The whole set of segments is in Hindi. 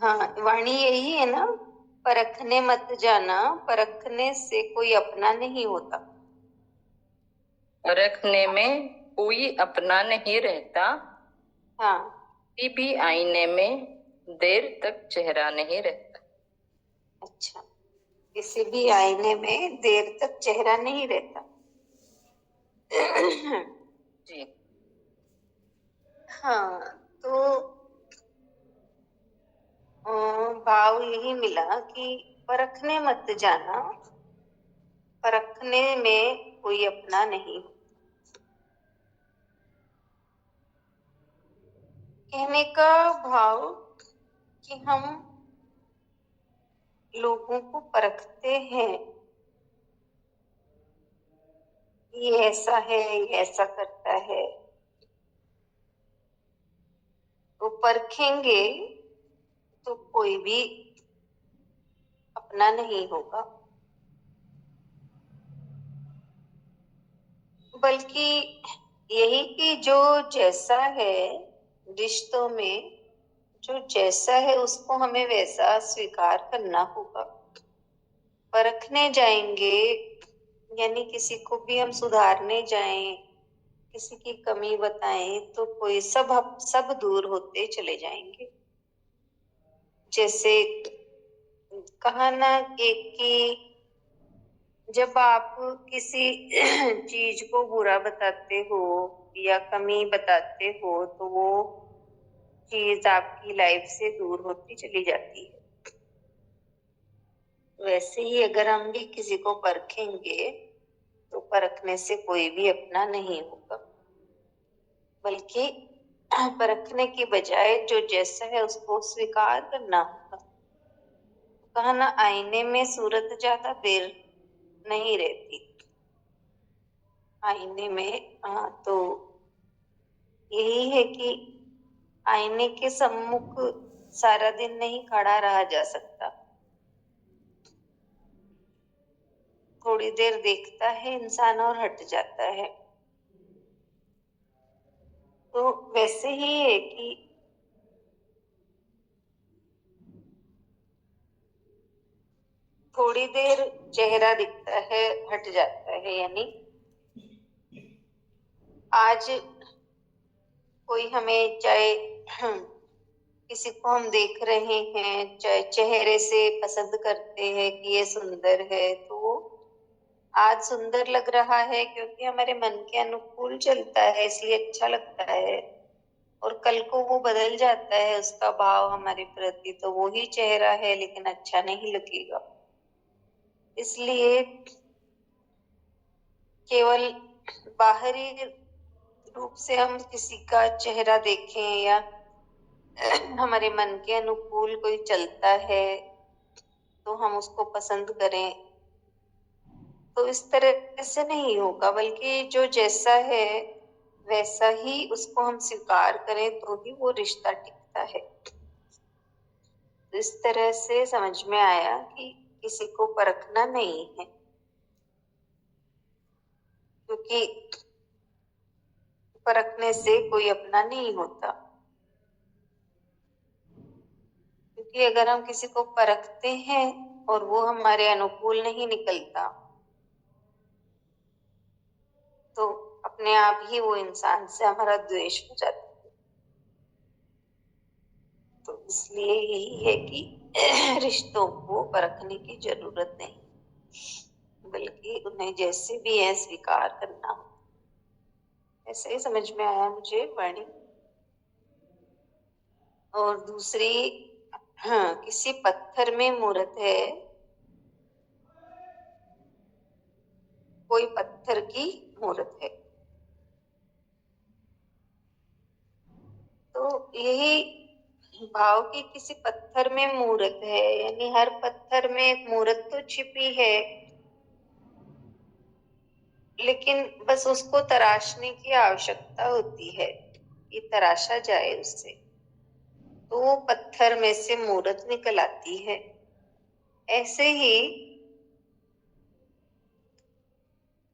हाँ, वाणी यही है ना, परखने मत जाना, परखने से कोई अपना नहीं होता। परखने में कोई अपना नहीं रहता। हाँ, किसी भी आईने में देर तक चेहरा नहीं रहता। अच्छा, किसी भी आईने में देर तक चेहरा नहीं रहता। जी। हाँ, तो भाव यही मिला कि परखने मत जाना, परखने में कोई अपना नहीं। कहने का भाव कि हम लोगों को परखते हैं, ये ऐसा है, ये ऐसा करता है, तो परखेंगे तो कोई भी अपना नहीं होगा, बल्कि यही कि जो जैसा है रिश्तों में, जो जैसा है उसको हमें वैसा स्वीकार करना होगा। परखने जाएंगे यानी किसी को भी हम सुधारने जाएं, किसी की कमी बताएं, तो कोई सब दूर होते चले जाएंगे। जैसे कहा ना कि जब आप किसी चीज को बुरा बताते हो या कमी बताते हो तो वो चीज आपकी लाइफ से दूर होती चली जाती है। वैसे ही अगर हम भी किसी को परखेंगे तो परखने से कोई भी अपना नहीं होगा, बल्कि परखने की बजाय जो जैसा है उसको स्वीकार करना होगा। कहा ना, आईने में सूरत ज्यादा देर नहीं रहती। आईने में तो यही है कि आईने के सम्मुख सारा दिन नहीं खड़ा रहा जा सकता। थोड़ी देर देखता है इंसान और हट जाता है। तो वैसे ही है कि थोड़ी देर चेहरा दिखता है, हट जाता है। यानी आज कोई हमें, चाहे किसी को हम देख रहे हैं, चाहे चेहरे से पसंद करते हैं कि ये सुंदर है, तो वो आज सुंदर लग रहा है क्योंकि हमारे मन के अनुकूल चलता है, इसलिए अच्छा लगता है। और कल को वो बदल जाता है उसका भाव हमारे प्रति, तो वो ही चेहरा है लेकिन अच्छा नहीं लगेगा। इसलिए केवल बाहरी रूप से हम किसी का चेहरा देखें या हमारे मन के अनुकूल कोई चलता है तो हम उसको पसंद करें, तो इस तरह से नहीं होगा, बल्कि जो जैसा है वैसा ही उसको हम स्वीकार करें तो ही वो रिश्ता टिकता है। तो इस तरह से समझ में आया कि किसी को परखना नहीं है, क्योंकि परखने से कोई अपना नहीं होता। क्योंकि अगर हम किसी को परखते हैं और वो हमारे अनुकूल नहीं निकलता, तो अपने आप ही वो इंसान से हमारा द्वेष हो जाता है। तो इसलिए यही है कि रिश्तों को परखने की जरूरत नहीं, बल्कि उन्हें जैसे भी है स्वीकार करना हो। ऐसे ही समझ में आया मुझे वाणी। और दूसरी, हाँ, किसी पत्थर में मूर्त है, कोई पत्थर की मूर्त है। तो यही भाव कि किसी पत्थर में मूर्त है, यानी हर पत्थर में एक मूर्त तो छिपी है, लेकिन बस उसको तराशने की आवश्यकता होती है कि तराशा जाए उससे, तो वो पत्थर में से मूर्त निकल आती है। ऐसे ही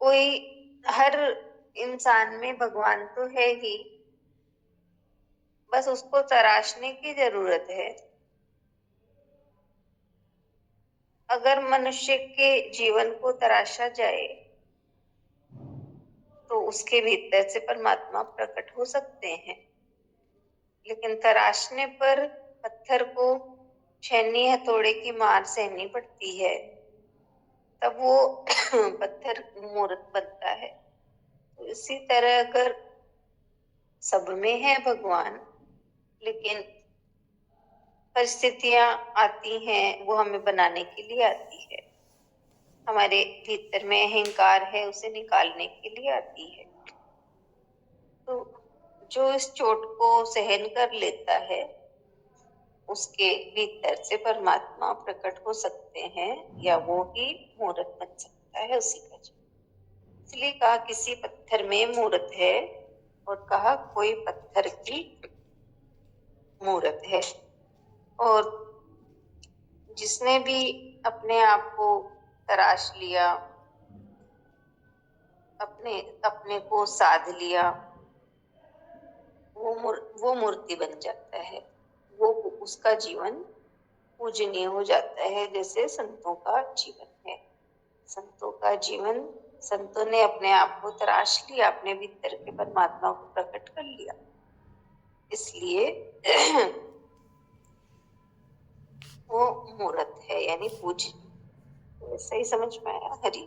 कोई, हर इंसान में भगवान तो है ही, बस उसको तराशने की जरूरत है। अगर मनुष्य के जीवन को तराशा जाए तो उसके भीतर से परमात्मा प्रकट हो सकते हैं, लेकिन तराशने पर पत्थर को छेनी हथौड़े की मार सहनी पड़ती है, तब वो पत्थर मूर्त बनता है। तो इसी तरह अगर सब में है भगवान, लेकिन परिस्थितियां आती हैं, वो हमें बनाने के लिए आती है। हमारे भीतर में अहंकार है, उसे निकालने के लिए आती है। तो जो इस चोट को सहन कर लेता है, उसके भीतर से परमात्मा प्रकट हो सकते हैं, या वो ही मूर्त बन सकता है उसी का जीवन। इसलिए कहा किसी पत्थर में मूर्त है, और कहा कोई पत्थर की मूर्त है। और जिसने भी अपने आप को तराश लिया, अपने को साध लिया, वो मूर्ति बन जाता है। वो उसका जीवन पूजनीय हो जाता है, जैसे संतों का जीवन है। संतों का जीवन, संतों ने अपने आप को तराश लिया, अपने भीतर के परमात्मा को प्रकट कर लिया, इसलिए वो मूर्त है, यानी पूजनीय। तो सही समझ में आया? हरि